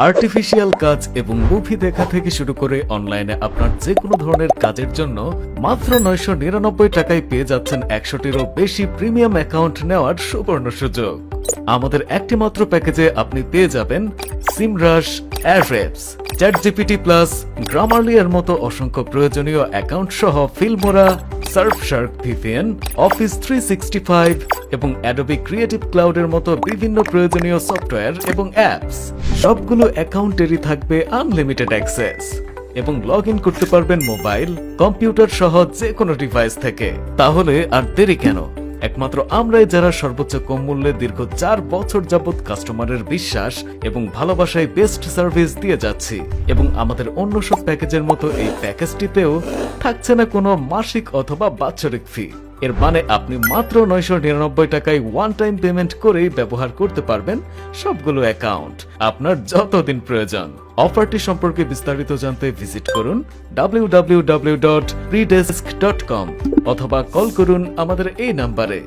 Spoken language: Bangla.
আর্টিফিশিয়াল কাজ এবং মুভি দেখা থেকে শুরু করে অনলাইনে আপনার যে কোনো ধরনের কাজের জন্য মাত্র 999 টাকায় পেয়ে যাচ্ছেন 100টিরও বেশি প্রিমিয়াম অ্যাকাউন্ট নেওয়ার সুবর্ণ সুযোগ। আমাদের একটি মাত্র প্যাকেজে আপনি পেয়ে যাবেন সিমরাশ, অ্যাড্রেপস, চ্যাটজিপিটি প্লাস, গ্রামারলি এর মতো অসংখ্য প্রয়োজনীয় অ্যাকাউন্ট সহ ফিল্মোরা, সার্ফশার্ক ভিপিএন, অফিস 365 এবং অ্যাডোবি ক্রিয়েটিভ ক্লাউডের মতো বিভিন্ন প্রয়োজনীয় সফটওয়্যার এবং অ্যাপস। সবগুলো অ্যাকাউন্টেরই থাকবে আনলিমিটেড অ্যাক্সেস এবং লগ ইন করতে পারবেন মোবাইল, কম্পিউটার সহ যে কোনো ডিভাইস থেকে। তাহলে আর দেরি কেন? একমাত্র আমরাই যারা সর্বোচ্চ কম মূল্যে দীর্ঘ 4 বছর যাবৎ কাস্টমারের বিশ্বাস এবং ভালোবাসায় বেস্ট সার্ভিস দিয়ে যাচ্ছি। এবং আমাদের অন্য সব প্যাকেজের মতো এই প্যাকেজটিতেও থাকছে না কোনো মাসিক অথবা বাৎসরিক ফি। এর মানে আপনি মাত্র 999 টাকায় ওয়ান টাইম পেমেন্ট করেই ব্যবহার করতে পারবেন সবগুলো অ্যাকাউন্ট আপনার যতদিন প্রয়োজন। অফারটি সম্পর্কে বিস্তারিত জানতে ভিজিট করুন www.freedesk.com অথবা কল করুন আমাদের এই নাম্বারে।